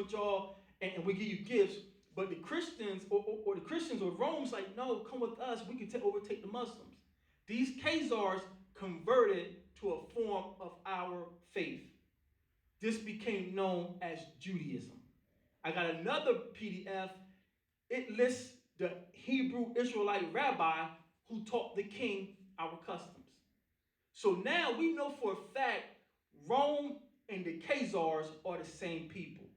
with y'all, and we give you gifts. But the Christians or the Christians or Rome's like, no, come with us. We can overtake the Muslims. These Khazars converted to a form of our faith. This became known as Judaism. I got another PDF. It lists the Hebrew Israelite rabbi who taught the king our customs. So now we know for a fact Rome and the Khazars are the same people.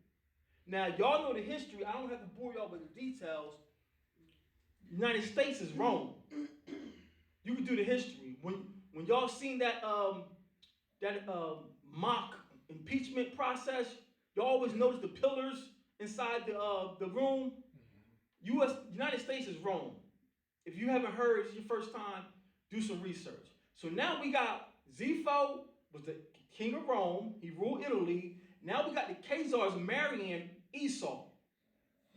Now, y'all know the history. I don't have to bore y'all with the details. United States is Rome. You can do the history. When y'all seen that mock impeachment process, you always notice the pillars inside the room. United States is Rome. If you haven't heard, it's your first time, do some research. So now we got Zepho was the king of Rome. He ruled Italy. Now we got the Khazars marrying Esau.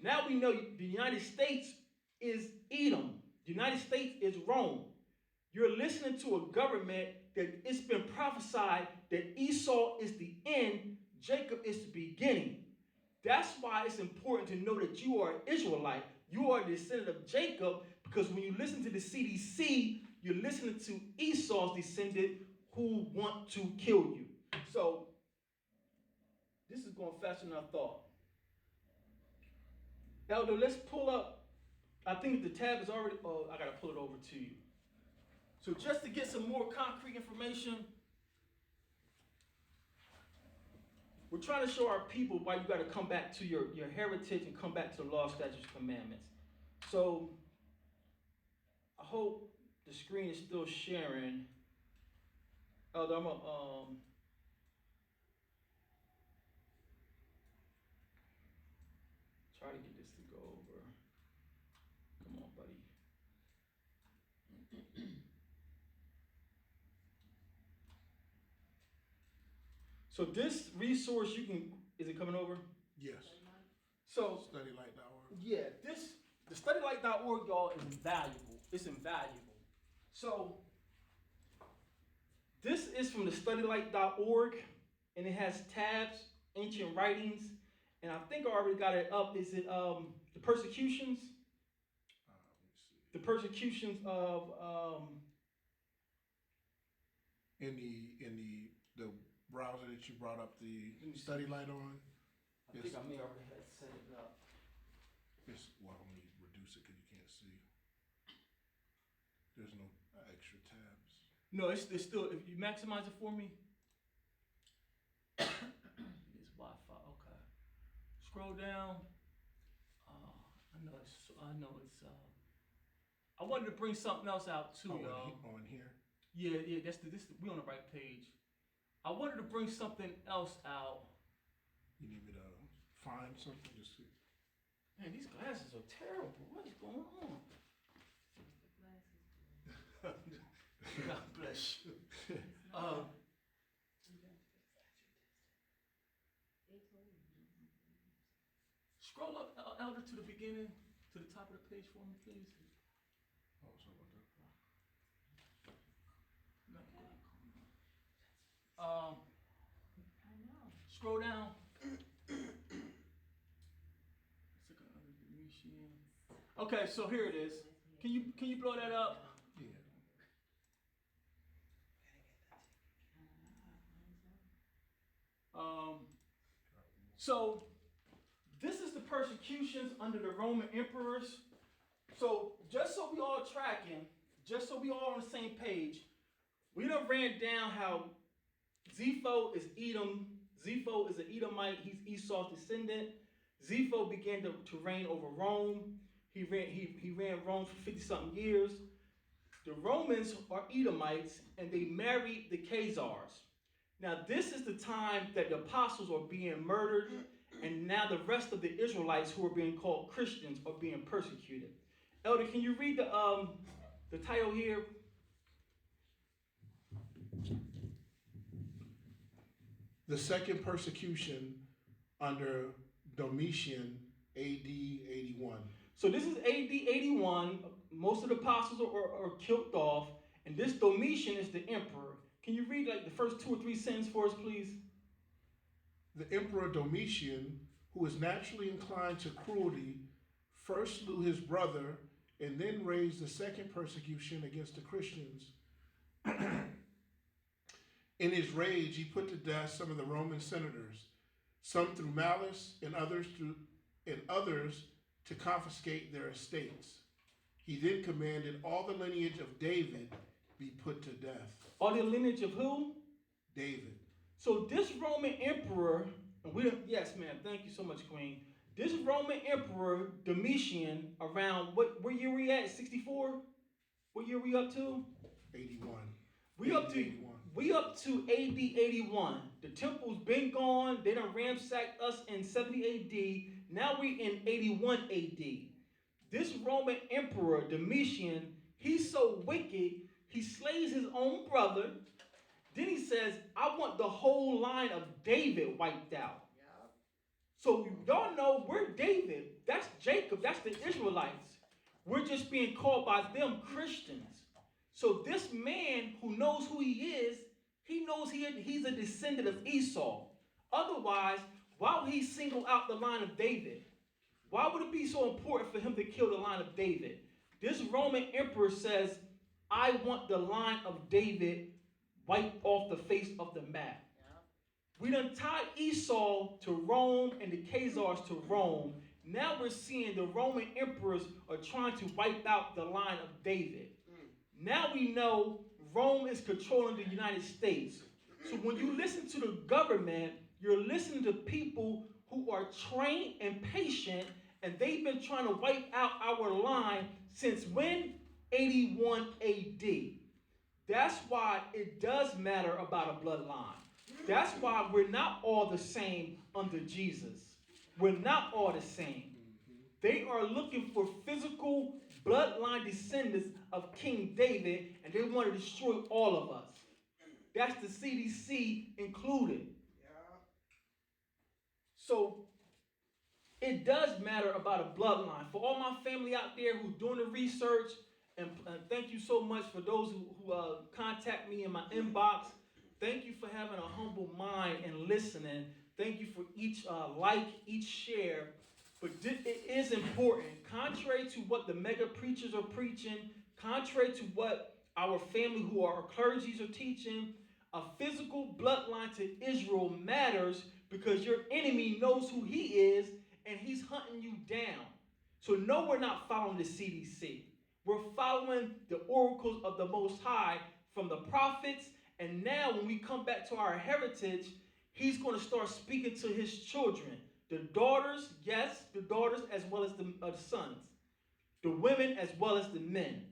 Now we know the United States is Edom. The United States is Rome. You're listening to a government that it's been prophesied that Esau is the end, Jacob is the beginning. That's why it's important to know that you are an Israelite. You are a descendant of Jacob, because when you listen to the CDC, you're listening to Esau's descendant who want to kill you. So, this is going faster than I thought. Elder, let's pull up. I think the tab is already, I got to pull it over to you. So just to get some more concrete information, we're trying to show our people why you got to come back to your heritage and come back to the law, statutes, commandments. So I hope the screen is still sharing. Elder, I'm going to try to get this to go over. Come on, buddy. So this resource, is it coming over? Yes. So StudyLight.org. Yeah, the StudyLight.org, y'all, is invaluable. It's invaluable. So this is from the StudyLight.org, and it has tabs, ancient writings, and I think I already got it up. Is it the persecutions? Let me see. The persecutions of in the browser that you brought up the StudyLight on. I think I may already have set it up. Well, let me reduce it because you can't see. There's no extra tabs. No, it's still, if you maximize it for me. It's Wi-Fi, okay. Scroll down. I know it's, I wanted to bring something else out too, y'all. On here? Yeah, we on the right page. I wanted to bring something else out. You need me to find something? Just see. Man, these glasses are terrible. What is going on? God bless you. Scroll up, Elder, to the beginning, to the top of the page for me, please. Oh, sorry about that. Scroll down. Okay, so here it is. Can you blow that up? Yeah. So this is the persecutions under the Roman emperors. So just so we all tracking, just so we all on the same page, we done ran down how Zepho is Edom. Zepho is an Edomite. He's Esau's descendant. Zepho began to reign over Rome. He ran Rome for 50-something years. The Romans are Edomites, and they married the Khazars. Now, this is the time that the apostles are being murdered, and now the rest of the Israelites who are being called Christians are being persecuted. Elder, can you read the title here? The second persecution under Domitian, AD 81. So this is AD 81. Most of the apostles are killed off, and this Domitian is the emperor. Can you read like the first 2 or 3 sentences for us, please? The emperor Domitian who is naturally inclined to cruelty, first slew his brother and then raised the second persecution against the Christians. In his rage, he put to death some of the Roman senators, some through malice and others to confiscate their estates. He then commanded all the lineage of David be put to death. All the lineage of who? David. So this Roman emperor, and yes, ma'am, thank you so much, Queen. This Roman emperor, Domitian, around what year we at? 64? What year we up to? 81. We up to AD 81. The temple's been gone. They done ransacked us in 70 AD. Now we in 81 AD. This Roman emperor, Domitian, he's so wicked, he slays his own brother. Then he says, I want the whole line of David wiped out. Yep. So y'all know we're David. That's Jacob. That's the Israelites. We're just being called by them Christians. So this man who knows who he is, he knows he's a descendant of Esau. Otherwise, why would he single out the line of David? Why would it be so important for him to kill the line of David? This Roman emperor says, I want the line of David wiped off the face of the map. Yeah. We done tied Esau to Rome and the Khazars to Rome. Now we're seeing the Roman emperors are trying to wipe out the line of David. Now we know Rome is controlling the United States. So when you listen to the government, you're listening to people who are trained and patient, and they've been trying to wipe out our line since when? 81 AD. That's why it does matter about a bloodline. That's why we're not all the same under Jesus. We're not all the same. They are looking for physical bloodline descendants of King David, and they want to destroy all of us. That's the CDC included. Yeah. So it does matter about a bloodline. For all my family out there who's doing the research, and thank you so much for those who contact me in my inbox. Thank you for having a humble mind and listening. Thank you for each like, each share. But it is important. Contrary to what the mega preachers are preaching, contrary to what our family who are clergies are teaching, a physical bloodline to Israel matters because your enemy knows who he is and he's hunting you down. So no, we're not following the CDC. We're following the oracles of the Most High from the prophets. And now when we come back to our heritage, he's going to start speaking to his children. The daughters, yes, the daughters as well as the sons. The women as well as the men.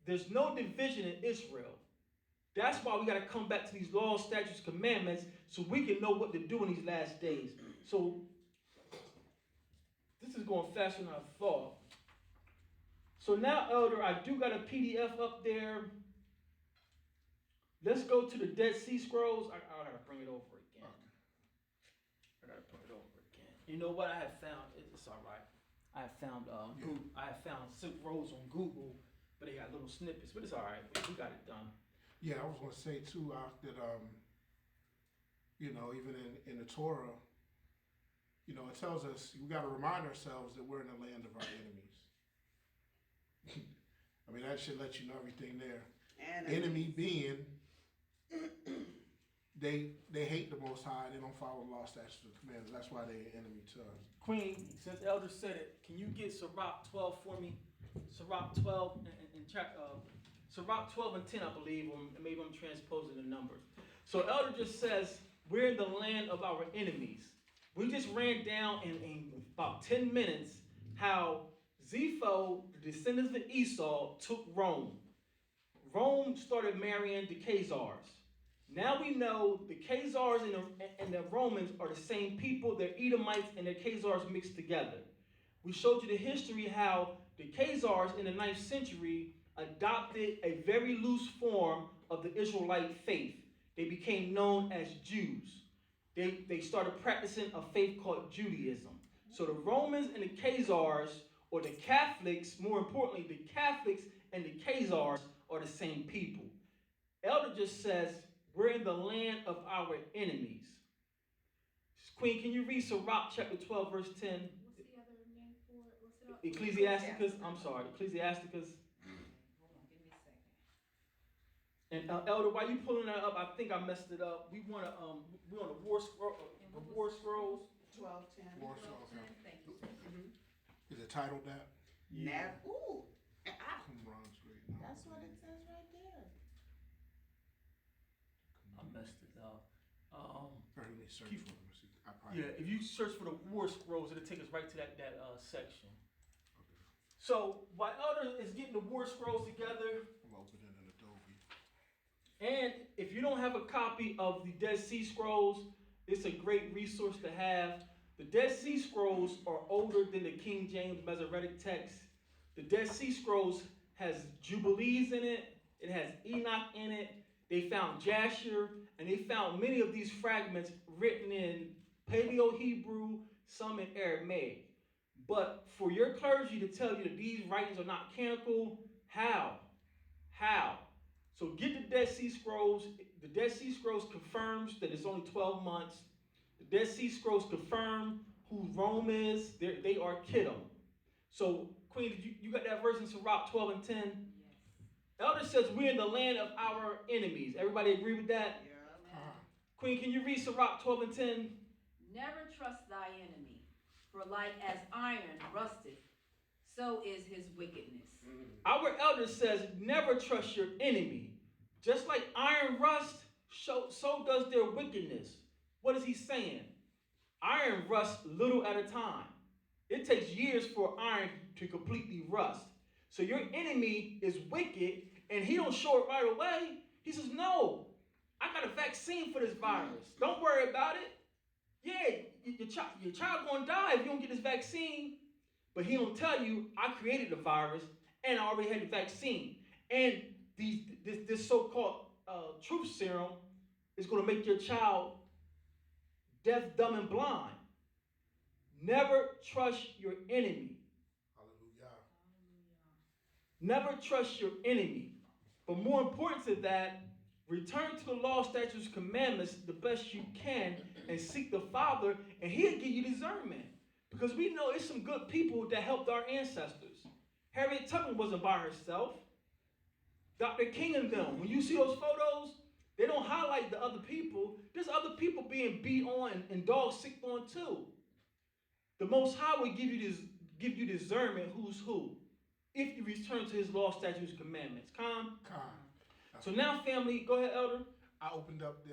There's no division in Israel. That's why we got to come back to these laws, statutes, commandments, so we can know what to do in these last days. So this is going faster than I thought. So now, Elder, I do got a PDF up there. Let's go to the Dead Sea Scrolls. I got to bring it over again. I got to bring it over again. You know what I have found? It's all right. I have found Silk Roads on Google, but they got little snippets. But it's all right. We got it done. Yeah, I was going to say too, that even in the Torah, it tells us we got to remind ourselves that we're in the land of our enemies. I mean, that should let you know everything there. Enemy being they hate the Most High. They don't follow law, statutes, and commandments. That's why they're an enemy to us. Queen, since Elder said it, can you get Sirach 12 for me? Sirach 12 and Sirach 12 and 10, I believe, or maybe I'm transposing the numbers. So Elder just says, we're in the land of our enemies. We just ran down in about 10 minutes how Zepho, the descendants of Esau, took Rome. Rome started marrying the Khazars. Now we know the Khazars and the Romans are the same people. They're Edomites and the Khazars mixed together. We showed you the history how the Khazars in the 9th century adopted a very loose form of the Israelite faith. They became known as Jews. They started practicing a faith called Judaism. So the Romans and the Khazars, or the Catholics, more importantly, the Catholics and the Khazars are the same people. Elder just says, we're in the land of our enemies. Queen, can you read Sirach chapter 12, verse 10? What's the other name for it? What's it up? Ecclesiasticus, I'm sorry, Ecclesiasticus. Hold on, give me a second. And Elder, while you pulling that up, I think I messed it up. We want to we're on the war scroll, the war scrolls. 12:10. War scroll, okay. Thank you, sir. Is it titled that? Nav. Ooh. Qumran's great knowledge. That's what it says right there. I messed it up. Or let me search Keep- for them. See, I probably, Yeah, if you search for the war scrolls, it'll take us right to that section. Okay. So while Elder is getting the war scrolls together, I'm opening an Adobe. and if you don't have a copy of the Dead Sea Scrolls, it's a great resource to have. The Dead Sea Scrolls are older than the King James Masoretic text. The Dead Sea Scrolls has Jubilees in it. It has Enoch in it. They found Jasher, and they found many of these fragments written in Paleo-Hebrew, some in Aramaic. But for your clergy to tell you that these writings are not canonical, how? So get the Dead Sea Scrolls. The Dead Sea Scrolls confirms that it's only 12 months. The Dead Sea Scrolls confirm who Rome is. They are Kittim. So, Queen, you got that verse in Sirach 12 and 10? Yes. Elder says we're in the land of our enemies. Everybody agree with that? Yeah. Amen. Queen, can you read Sirach 12 and 10? Never trust thy enemy, for like as iron rusteth, so is his wickedness. Our elder says never trust your enemy. Just like iron rust, so does their wickedness. What is he saying? Iron rusts little at a time. It takes years for iron to completely rust. So your enemy is wicked, and he don't show it right away. He says, no, I got a vaccine for this virus. Don't worry about it. Yeah, your child gonna die if you don't get this vaccine. But he don't tell you, I created the virus, and I already had the vaccine. And this so-called truth serum is gonna make your child deaf, dumb, and blind. Never trust your enemy. Hallelujah. Never trust your enemy. But more important to that, return to the law, statutes, commandments the best you can and seek the Father, and he'll give you discernment. Because we know it's some good people that helped our ancestors. Harriet Tubman wasn't by herself. Dr. King and them, when you see those photos, they don't highlight the other people. There's other people being beat on and dogs sicked on too. The Most High will give you discernment who's who, if you return to his law, statutes, commandments. Calm. So now, family, go ahead, Elder. I opened up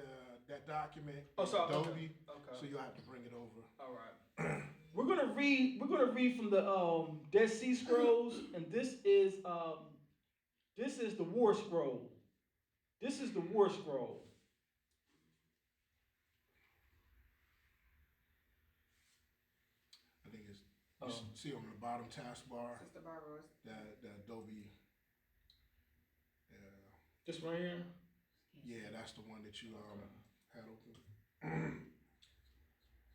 that document. Oh, sorry. Adobe. Okay. So you'll have to bring it over. All right. We're gonna read from the Dead Sea Scrolls, and this is the War Scroll. This is the War Scroll. I think it's, you see on the bottom taskbar, Sister Barbara. the Adobe. This right here. Yeah, that's the one that you had open.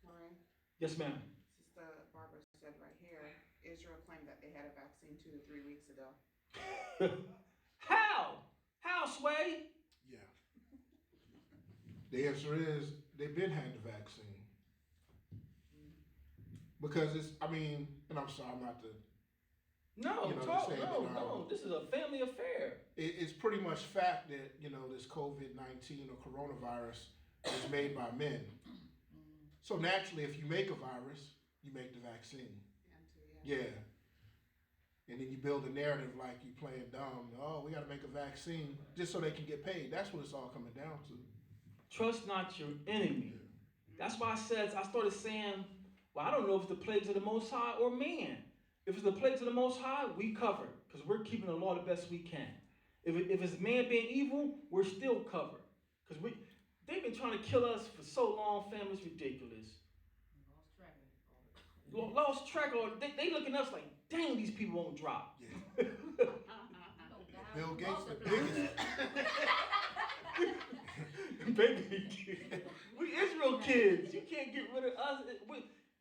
Maureen, Yes, ma'am. Sister Barbara said right here, Israel claimed that they had a vaccine 2 to 3 weeks ago. How? How, Sway? Yeah. The answer is they've been had the vaccine. Because it's, and I'm sorry, I'm not the. No, You know, talk. to say No, that, no. This is a family affair. It's pretty much fact that, this COVID-19 or coronavirus is made by men. So naturally, if you make a virus, you make the vaccine. Yeah. And then you build a narrative like you playing dumb. Oh, we got to make a vaccine just so they can get paid. That's what it's all coming down to. Trust not your enemy. That's why I started saying, well, I don't know if it's the plagues of the Most High or man. If it's the plagues of the Most High, we covered because we're keeping the law the best we can. If it's man being evil, we're still covered because they've been trying to kill us for so long, family. It's ridiculous. Lost track of it. They looking at us like, dang, these people won't drop. Yeah. Bill Gates, the biggest. Baby, we Israel kids. You can't get rid of us.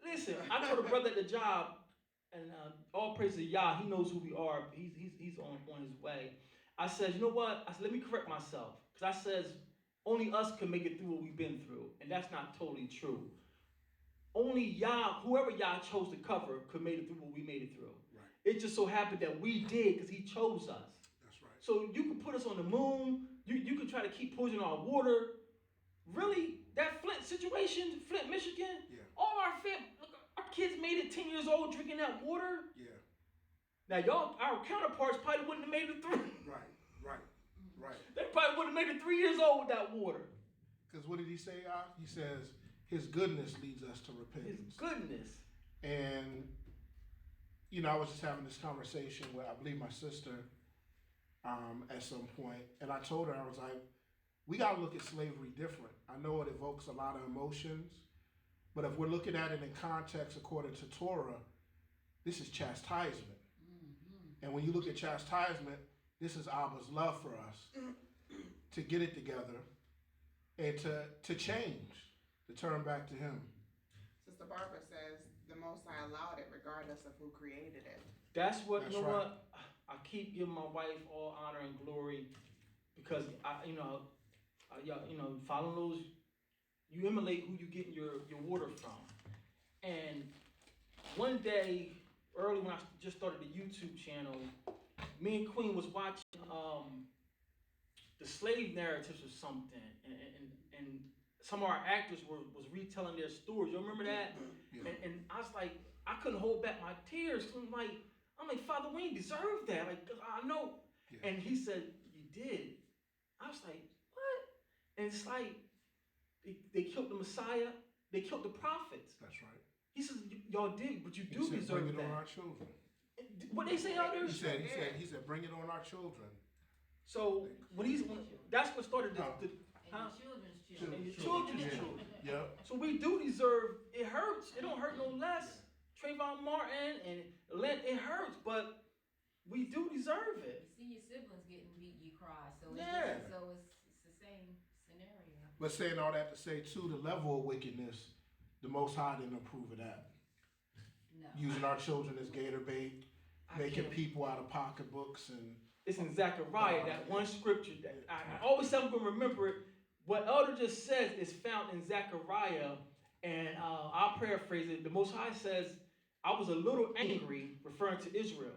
Listen, I told a brother at the job, and all praise to Yah, he knows who we are. He's on his way. I said, you know what? I said, let me correct myself. Because I says, only us can make it through what we've been through. And that's not totally true. only Yah, whoever Yah chose to cover, could make it through what we made it through. Right. It just so happened that we did because he chose us. That's right. So you can put us on the moon. You can try to keep poisoning our water. Really, that Flint situation, Flint, Michigan, Yeah. all our kids made it 10 years old drinking that water. Yeah. Now y'all, our counterparts probably wouldn't have made it through. Right. They probably wouldn't have made it 3 years old with that water. Because what did he say, He says, his goodness leads us to His repentance. goodness. And, I was just having this conversation with, I believe, my sister at some point. And I told her, I was like, we got to look at slavery different. I know it evokes a lot of emotions. But if we're looking at it in context according to Torah, this is chastisement. Mm-hmm. And when you look at chastisement, this is Abba's love for us to get it together and to change, to turn back to him. Sister Barbara says the Most High allowed it regardless of who created it. That's what, That's you know right. what? I keep giving my wife all honor and glory because following those, you emulate who you get your water from. And one day, early when I just started the YouTube channel, me and Queen was watching the slave narratives or something, and some of our actors was retelling their stories. You remember that? Yeah. And I was like, I couldn't hold back my tears. I'm like, Father, we ain't deserve that. Like, I know. Yeah. And he said, you did. I was like, what? And it's like, they killed the Messiah. They killed the prophets. That's right. He says, y'all did, but you do He said, deserve bring it that. on our children. What they say out there? He said, bring it on our children. So that's what started the And huh? your children's children. And your children's Yeah. children. Yeah. So we do deserve. It hurts. It don't hurt no less. Trayvon Martin and Lent, it hurts, but we do deserve it. You see your siblings getting beat, you cry. So it's Yeah. it's the same scenario. But saying all that to say, too, the level of wickedness, the Most High didn't approve of that. No. Using our children as gator bait, making can't- people out of pocketbooks and It's in Zechariah, that one scripture that I always tell them to remember it. What Elder just says is found in Zechariah, and I'll paraphrase it. The Most High says, I was a little angry, referring to Israel.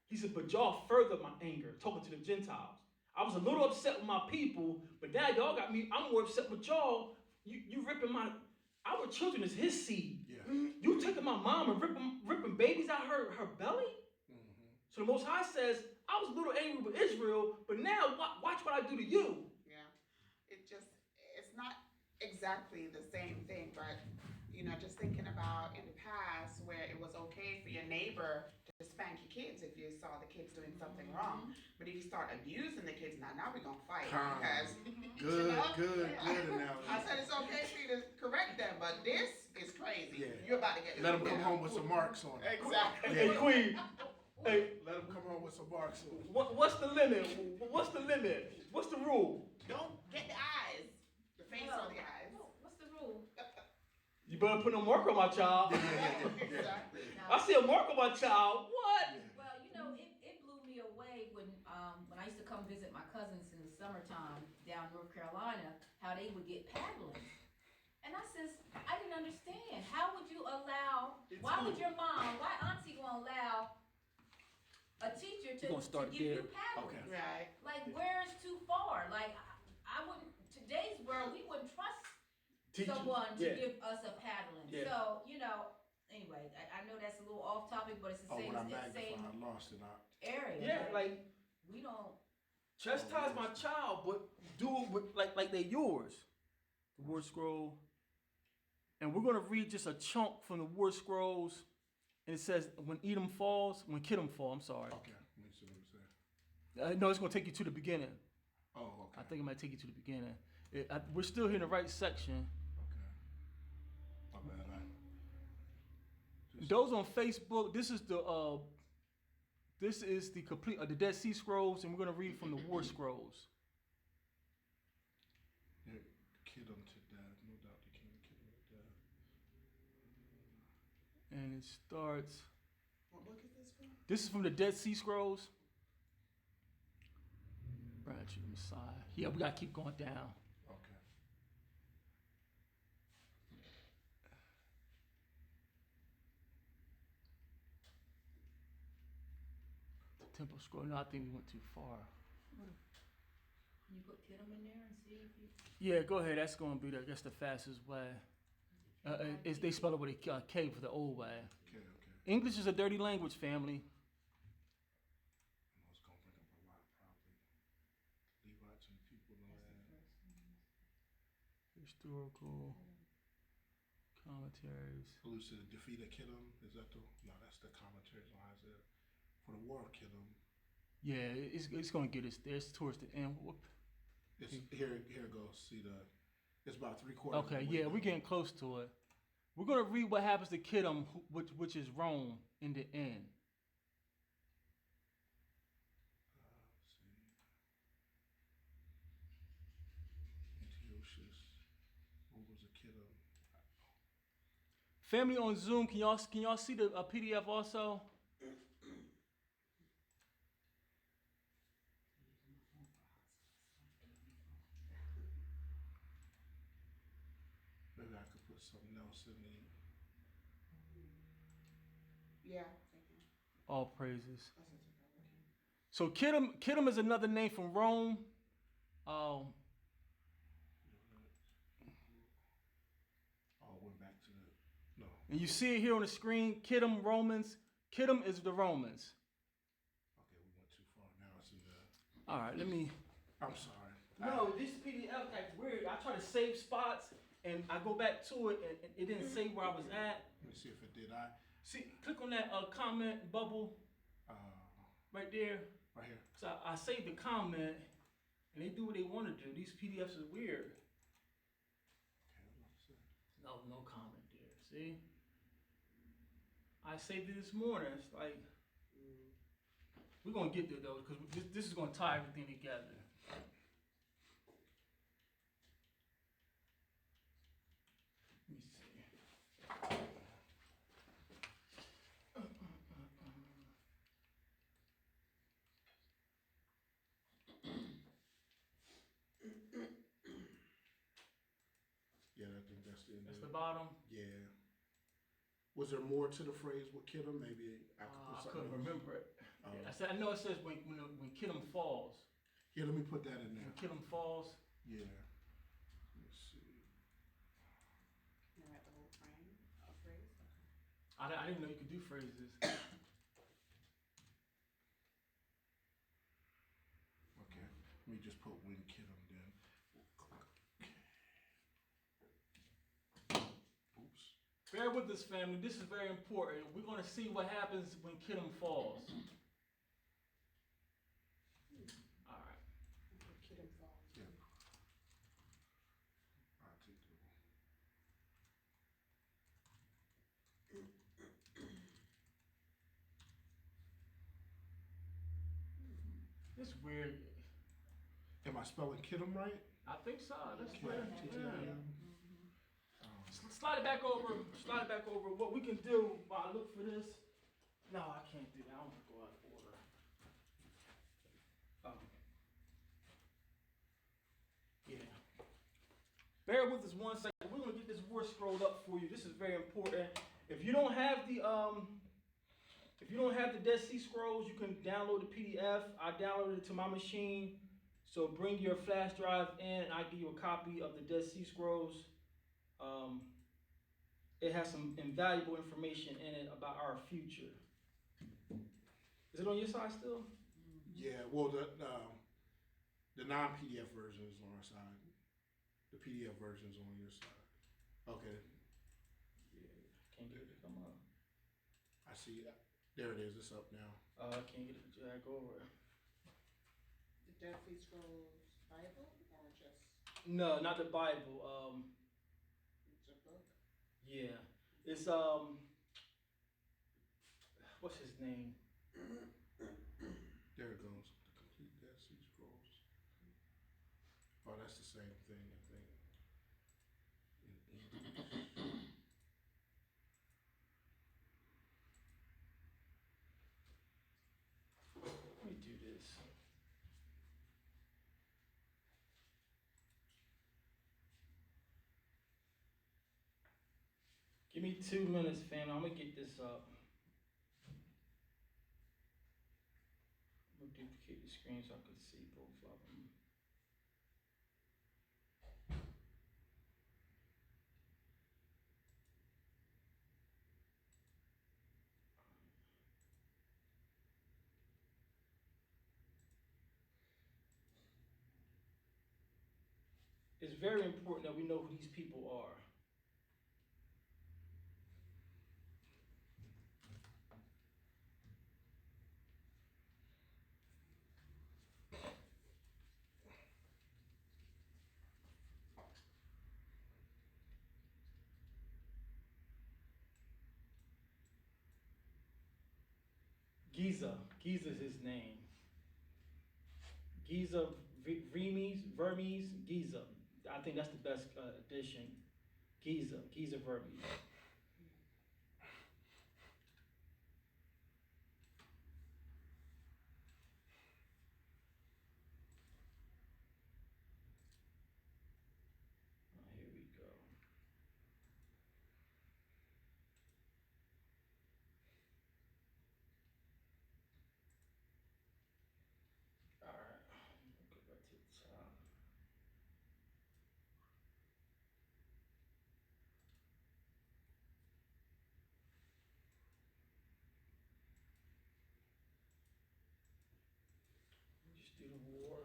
He said, but y'all furthered my anger, talking to the Gentiles. I was a little upset with my people, but now y'all got me, I'm more upset with y'all. You ripping our children is his seed. yeah. You taking my mom and ripping babies out her belly? Mm-hmm. So the Most High says, I was a little angry with Israel, but now watch what I do to you. Yeah. It's not exactly the same thing, but, just thinking about in the past where it was okay for your neighbor to spank your kids if you saw the kids doing something wrong. But if you start abusing the kids, now we're going to fight because... Good Yeah. analogy. I said it's okay for you to correct them, but this is crazy. Yeah. You're about to get... Let them come home with some marks on it. Exactly. Hey, Queen, hey, Let them come home with some marks on it. what's the limit? What's the limit? What's the rule? Don't get the eyes. The face or the eyes. What's the rule? You better put no mark on my child. Exactly. I see a mark on my child. What? Well, it blew me away when I used to come visit my cousins in the summertime down North Carolina, how they would get paddling. And I says, I didn't understand. How would you allow, why would your mom, why auntie gonna allow a teacher to give you paddling? Okay. Right. Like, where is too far? Like, I wouldn't, today's world, we wouldn't trust someone to give us a paddling. Yeah. So, anyway, I know that's a little off topic, but it's the same, When I it's the same magnified, I lost it out. area. Yeah, like we don't. chastise my child, but do it with like they're yours. The word scroll. And we're gonna read just a chunk from the word scrolls. And it says, when Edom falls, when Kittim fall, I'm sorry. Okay. Let me see what it says. No, it's gonna take you to the beginning. Oh, okay. I think it might take you to the beginning. We're still here in the right section. Okay. My bad. Those on Facebook, this is the complete the Dead Sea Scrolls, and we're gonna read from the War Scrolls. Yeah, kid them to death. No doubt the king kid them to death. And it starts. What book is this from? This is from the Dead Sea Scrolls. Branch of the Messiah. Yeah, we gotta keep going down. Okay. Temple scroll. No, I think we went too far. Can you put Kittim in there and see if you? Yeah, go ahead. That's going to be, I guess, the fastest way. They spell it with a K for the old way. Okay. English is a dirty language, family. I know it's gonna bring up a lot, probably. Levites and people in the land. Historical commentaries. Alludes to the defeat of Kittim. Is that the? No, that's the commentaries on Isaiah for the war of Kittim. Yeah, it's going to get us there. It's towards the end. Whoop. It's here it goes. See it's about 3/4. Okay, yeah, we're getting close to it. We're going to read what happens to Kittim, which is Rome, in the end. Let's see. Antiochus, rulers of Kittim. Family on Zoom, can y'all see the PDF also? Maybe I could put something else in the. Yeah. All praises. That's okay. So Kittim is another name from Rome. Oh, went back to the. No. And you see it here on the screen, Kittim, Romans. Kittim is the Romans. Okay, we went too far. Now it's in the. All right, let me. I'm sorry. No, this PDF like weird. I try to save spots and I go back to it and it didn't say where I was at. Let me see if it did. See, click on that comment bubble right there. Right here. So I saved the comment and they do what they want to do. These PDFs are weird. Okay, No comment there. See? I saved it this morning. It's like, we're going to get there though because this is going to tie everything together. Let me see. Yeah, I think that's the end. That's of the it. bottom. Yeah. Was there more to the phrase with Kittim? Maybe I could put I something couldn't else. remember it. I know it says when Kittim falls. Yeah, let me put that in there. When Kittim falls. Yeah. Let's see. You know, the whole frame of phrase. I didn't know you could do phrases. Okay. Let me just put when Kittim then. Oops. Bear with us, family. This is very important. We're going to see what happens when Kittim falls. All right. Kid involved. Yeah. I'll take the. It's weird. Am I spelling Kittim right? I think so. That's Okay. weird. Yeah. Um, Slide it back over. Slide it back over. What we can do while I look for this. No, I can't do that. I don't want to go out of order. Yeah. Bear with us 1 second. We're gonna get this word scrolled up for you. This is very important. If you don't have the Dead Sea Scrolls, you can download the PDF. I downloaded it to my machine. So bring your flash drive in, and I'll give you a copy of the Dead Sea Scrolls. It has some invaluable information in it about our future. Is it on your side still? yeah. Well, the non-PDF version is on our side. The PDF version is on your side. Okay. Yeah. Can't get it to come up. I see. There it is. It's up now. I can't get it to drag over. The Dead Sea Scrolls Bible or just No, not the Bible. it's a book? Yeah. It's what's his name? There it goes. The complete Dead Sea Scrolls. Oh, that's the same thing, I think. In English. Let me do this. Give me 2 minutes, fam. I'm gonna get this up. duplicate the screen so I could see both of them. It's very important that we know who these people are. Giza is his name. Giza Vermes, Giza. I think that's the best addition. Giza Vermes. Here we go. All right, go back to the top. Just do the war.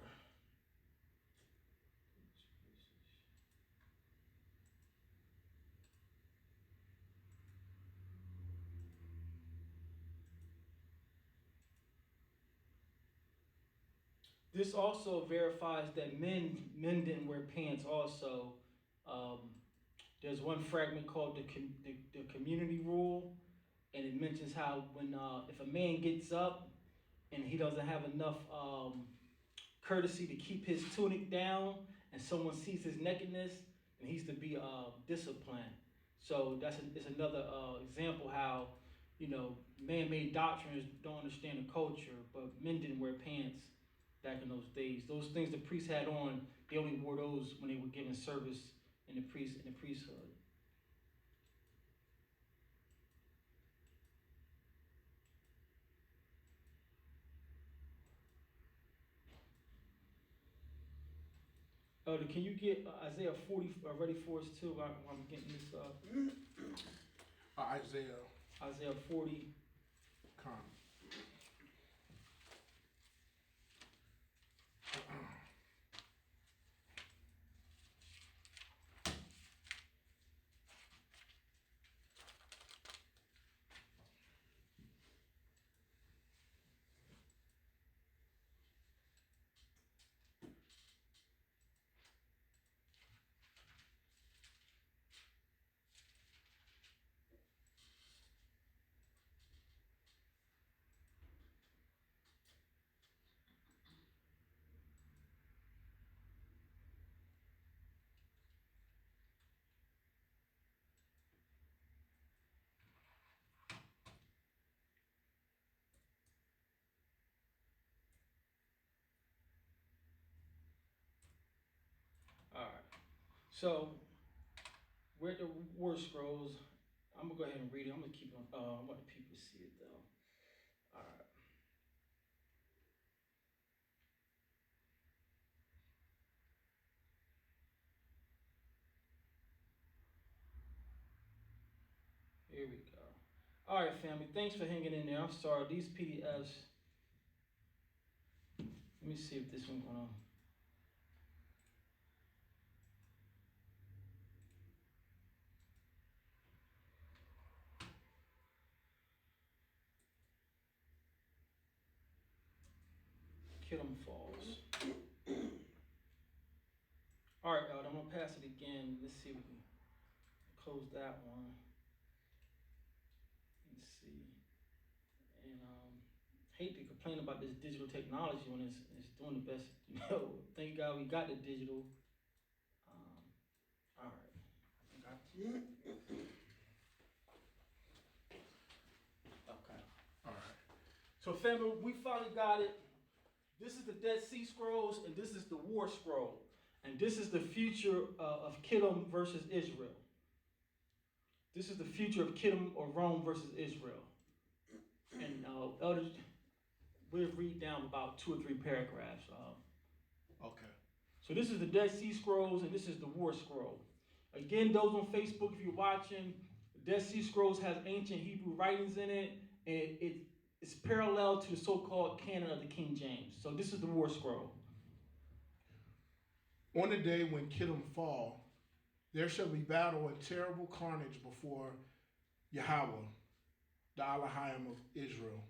This also verifies that men didn't wear pants. Also, there's one fragment called the community rule, and it mentions how when if a man gets up and he doesn't have enough courtesy to keep his tunic down, and someone sees his nakedness, then he's to be disciplined. So it's another example how, man-made doctrines don't understand the culture, but men didn't wear pants back in those days. Those things the priests had on, they only wore those when they were giving service in the priesthood. Elder, can you get Isaiah 40 ready for us too while I'm getting this Isaiah 40. Come. All right. So we're at the War Scrolls. I'm gonna go ahead and read it. I'm gonna keep on. I want the people to see it though. All right. Here we go. All right, family. Thanks for hanging in there. I'm sorry. These PDFs. Let me see if this one's gonna. Kittim Falls. All right, I'm gonna pass it again. Let's see if we can close that one. Let's see. And hate to complain about this digital technology when it's doing the best. Thank God we got the digital. All right. Got you. Okay. All right. So family, we finally got it. This is the Dead Sea Scrolls, and this is the War Scroll. And this is the future of Kittim versus Israel. This is the future of Kittim or Rome versus Israel. And Elder we'll read down about 2 or 3 paragraphs. Okay. So this is the Dead Sea Scrolls, and this is the War Scroll. Again, those on Facebook, if you're watching, the Dead Sea Scrolls has ancient Hebrew writings in it, and it's parallel to the so-called canon of the King James. So this is the War Scroll. On the day when Kittim fall, there shall be battle and terrible carnage before Yahweh, the Elohim of Israel.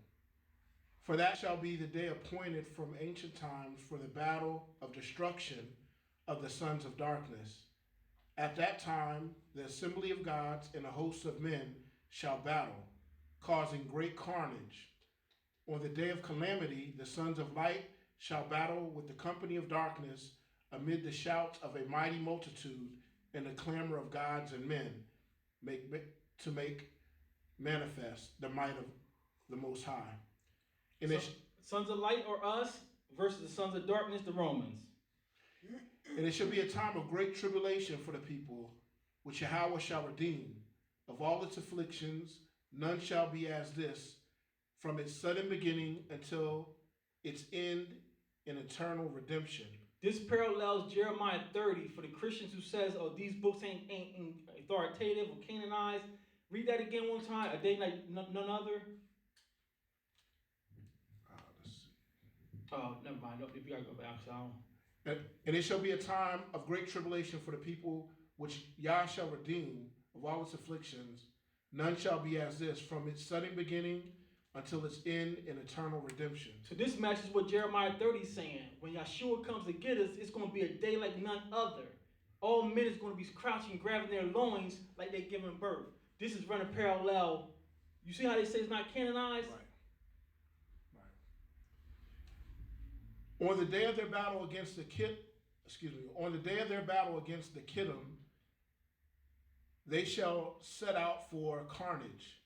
For that shall be the day appointed from ancient times for the battle of destruction of the sons of darkness. At that time, the assembly of gods and a host of men shall battle, causing great carnage. On the day of calamity, the sons of light shall battle with the company of darkness amid the shouts of a mighty multitude and the clamor of gods and men, to make manifest the might of the Most High. And Sons of light are us versus the sons of darkness, the Romans. And it shall be a time of great tribulation for the people, which Yahweh shall redeem. Of all its afflictions, none shall be as this, from its sudden beginning until its end in eternal redemption. This parallels Jeremiah 30 for the Christians who says, oh, these books ain't authoritative or canonized. Read that again one time. A day like none other. Let's see. Oh, never mind. If you gotta go back, so I don't. And it shall be a time of great tribulation for the people, which Yah shall redeem of all its afflictions. None shall be as this, from its sudden beginning until its end in eternal redemption. So this matches what Jeremiah 30 is saying. When Yeshua comes to get us, it's going to be a day like none other. All men is going to be crouching, grabbing their loins like they're giving birth. This is running parallel. You see how they say it's not canonized? Right. On the day of their battle against the on the day of their battle against the Kittim, they shall set out for carnage.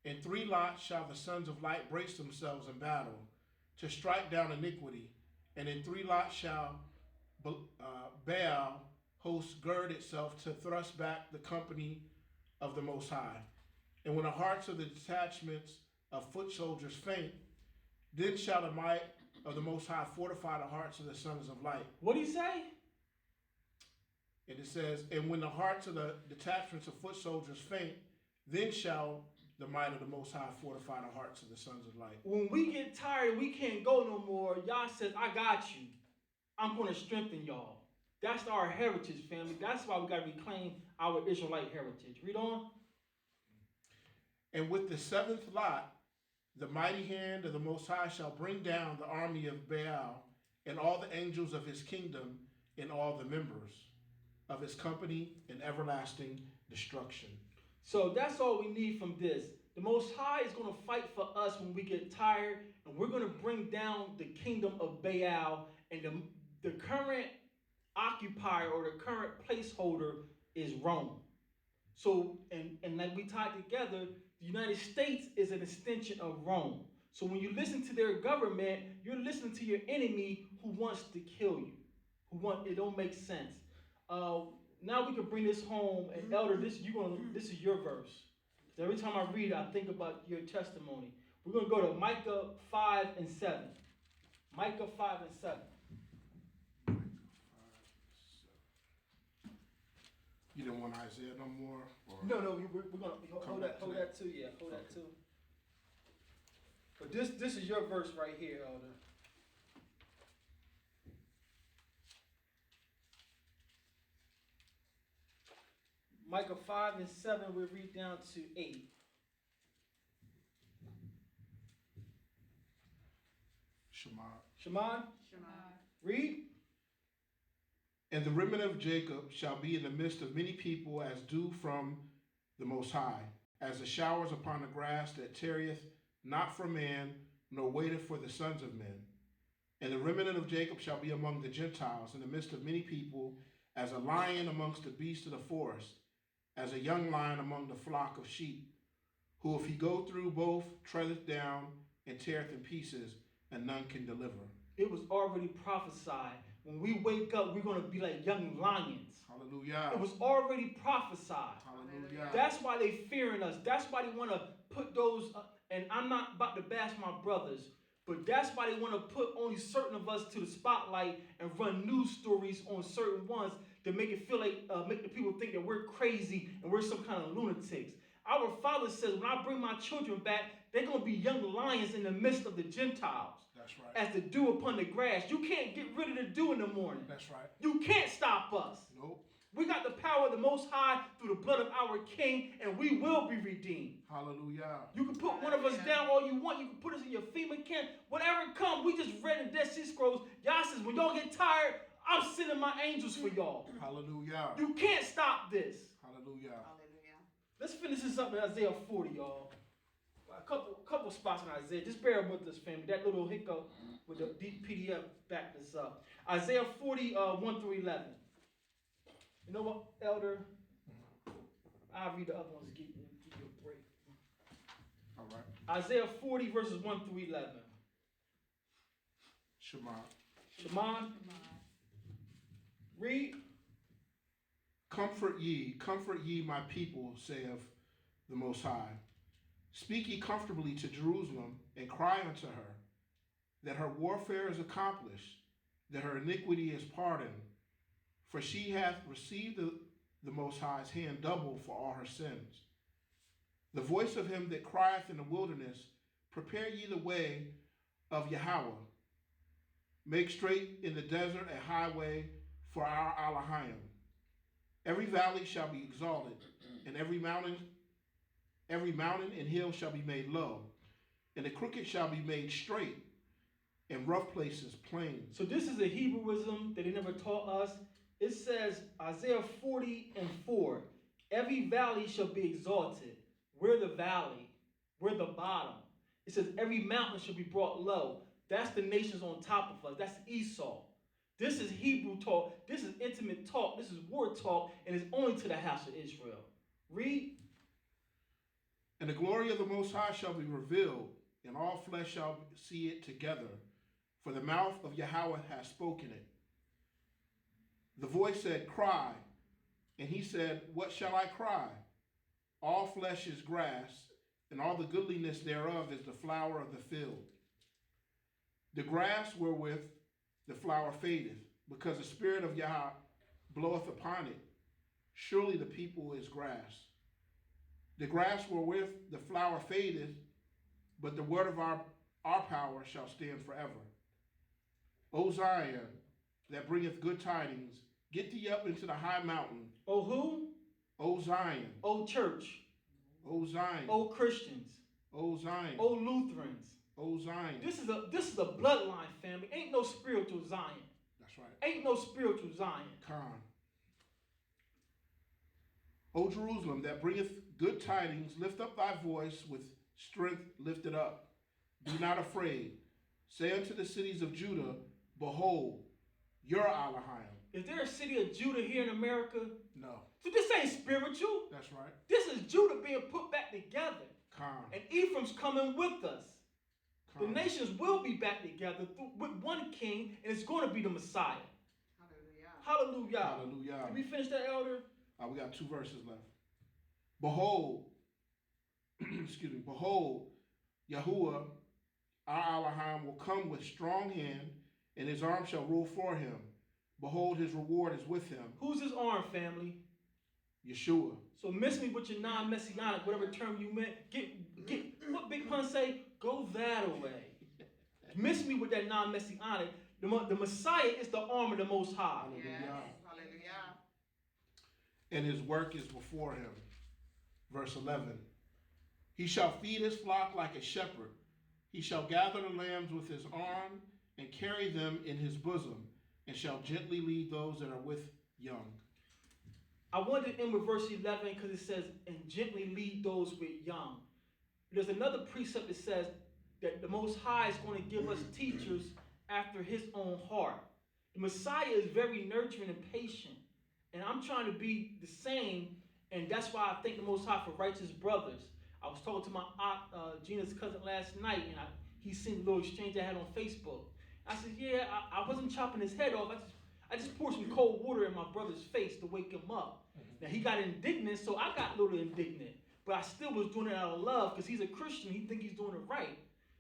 In 3 lots shall the sons of light brace themselves in battle, to strike down iniquity. And in 3 lots shall Baal host gird itself to thrust back the company of the Most High. And when the hearts of the detachments of foot soldiers faint, then shall the might of the Most High fortify the hearts of the sons of light. What do you say? And it says, and when the hearts of the detachments of foot soldiers faint, then shall the might of the Most High fortify the hearts of the sons of light. When we get tired, we can't go no more. Yah says, I got you. I'm going to strengthen y'all. That's our heritage, family. That's why we got to reclaim our Israelite heritage. Read on. And with the 7th lot, the mighty hand of the Most High shall bring down the army of Baal and all the angels of his kingdom and all the members of his company in everlasting destruction. So that's all we need from this. The Most High is going to fight for us when we get tired, and we're going to bring down the kingdom of Baal, and the current occupier or the current placeholder is Rome. So, and like we tied together, the United States is an extension of Rome. So when you listen to their government, you're listening to your enemy who wants to kill you. It don't make sense. Now we can bring this home, and Elder, this is your verse. Every time I read it, I think about your testimony. We're going to go to Micah 5 and 7. Micah 5 and 7. You didn't want Isaiah no more? Or No, we're going to hold that too. Yeah, hold that too. But this is your verse right here, Elder. Micah 5 and 7, we'll read down to 8. Shema. Read. And the remnant of Jacob shall be in the midst of many people as dew from the Most High, as the showers upon the grass that tarrieth not for man, nor waiteth for the sons of men. And the remnant of Jacob shall be among the Gentiles in the midst of many people, as a lion amongst the beasts of the forest, as a young lion among the flock of sheep, who if he go through both, treadeth down and teareth in pieces, and none can deliver. It was already prophesied. When we wake up, we're going to be like young lions. Hallelujah. It was already prophesied. Hallelujah. That's why they fearing us. That's why they want to put those, and I'm not about to bash my brothers, But that's why they want to put only certain of us to the spotlight and run news stories on certain ones to make it feel like, make the people think that we're crazy and we're some kind of lunatics. Our Father says, when I bring my children back, they're going to be young lions in the midst of the Gentiles. That's right. As the dew upon the grass. You can't get rid of the dew in the morning. That's right. You can't stop us. Nope. We got the power of the Most High through the blood of our King, and we will be redeemed. Hallelujah. You can put one of us down all you want. You can put us in your FEMA camp. Whatever comes, we just read in Dead Sea Scrolls. Y'all says, when y'all get tired, I'm sending my angels for y'all. Hallelujah. You can't stop this. Hallelujah. Hallelujah. Let's finish this up in Isaiah 40, y'all. A couple spots in Isaiah. Just bear with us, family. That little hiccup with the deep PDF back this up. Isaiah 40, 1 through 11. You know what, Elder? I'll read the other ones to give you a break. All right. Isaiah 40, verses 1 through 11. Shema. Shema. Read. Comfort ye my people, saith the Most High. Speak ye comfortably to Jerusalem, and cry unto her, that her warfare is accomplished, that her iniquity is pardoned. For she hath received the Most High's hand double for all her sins. The voice of him that crieth in the wilderness, prepare ye the way of Yahweh. Make straight in the desert a highway for our Elohim. Every valley shall be exalted, and every mountain and hill shall be made low, and the crooked shall be made straight, and rough places plain. So this is a Hebrewism that they never taught us. It says, Isaiah 40 and 4, every valley shall be exalted. We're the valley. We're the bottom. It says every mountain shall be brought low. That's the nations on top of us. That's Esau. This is Hebrew talk. This is intimate talk. This is war talk, and it's only to the house of Israel. Read. And the glory of the Most High shall be revealed, and all flesh shall see it together. For the mouth of Yahweh hath spoken it. The voice said, cry. And he said, what shall I cry? All flesh is grass, and all the goodliness thereof is the flower of the field. The grass wherewith the flower fadeth, because the spirit of Yah bloweth upon it. Surely the people is grass. The grass wherewith the flower fadeth, but the word of our power shall stand forever. O Zion, that bringeth good tidings, get thee up into the high mountain. Oh, who? O Zion. Oh, church. O Zion. Oh, Christians. O Zion. Oh, Lutherans. O Zion. This is a bloodline, family. Ain't no spiritual Zion. That's right. Ain't no spiritual Zion. Con. O Jerusalem, that bringeth good tidings, lift up thy voice with strength lifted up. Be not afraid. Say unto the cities of Judah, behold, your Elohim. Is there a city of Judah here in America? No. So this ain't spiritual. That's right. This is Judah being put back together. Con. And Ephraim's coming with us. Con. The nations will be back together with one king, and it's going to be the Messiah. Hallelujah. Hallelujah. Hallelujah. Did we finish that, Elder? We got 2 verses left. Behold, excuse me, behold, Yahuwah, our Elohim, will come with strong hand, and his arm shall rule for him. Behold, his reward is with him. Who's his arm, family? Yeshua. So miss me with your non-messianic, whatever term you meant. Get what Big Pun say? Go that away. Miss me with that non-messianic. The Messiah is the arm of the Most High. Hallelujah. Yes. Hallelujah. And his work is before him. Verse 11. He shall feed his flock like a shepherd. He shall gather the lambs with his arm and carry them in his bosom, and shall gently lead those that are with young. I wanted to end with verse 11 because it says, and gently lead those with young. There's another precept that says that the Most High is going to give us teachers after his own heart. The Messiah is very nurturing and patient. And I'm trying to be the same, and that's why I thank the Most High for righteous brothers. I was talking to my aunt, Gina's cousin last night, and he seen the little exchange I had on Facebook. I said, yeah, I wasn't chopping his head off. I just poured some cold water in my brother's face to wake him up. Now, he got indignant, so I got a little indignant. But I still was doing it out of love because he's a Christian. He think he's doing it right.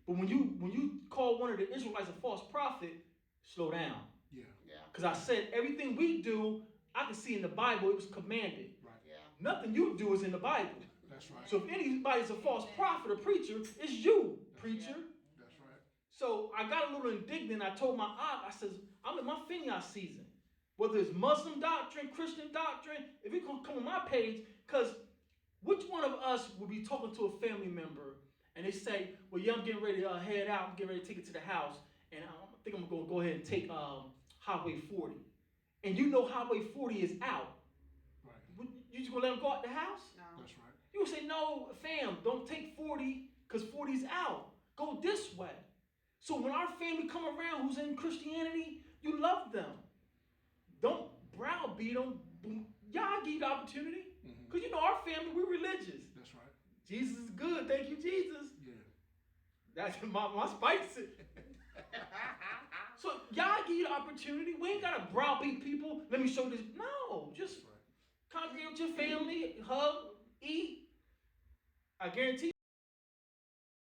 But when you call one of the Israelites a false prophet, slow down. Yeah. Yeah. Because I said everything we do, I can see in the Bible it was commanded. Right. Yeah. Nothing you do is in the Bible. That's right. So if anybody's a false prophet or preacher, it's you, preacher. That's right. So I got a little indignant. I told my aunt, I says, I'm in my Phineas season. Whether it's Muslim doctrine, Christian doctrine, if it can come on my page, because which one of us would be talking to a family member and they say, well, yeah, I'm getting ready to head out. I'm getting ready to take it to the house. And I think I'm going to go ahead and take Highway 40. And you know Highway 40 is out. Right. You just going to let them go out the house? No. That's right. You would say, no, fam, don't take 40 because 40's out. Go this way. So when our family come around who's in Christianity, you love them. Don't browbeat them. Y'all give the opportunity. Because you know our family, we're religious. That's right. Jesus is good. Thank you, Jesus. Yeah. That's my spice. So y'all give you the opportunity. We ain't got to browbeat people. Let me show this. No, just That's right. congregate with your family, hug, eat. I guarantee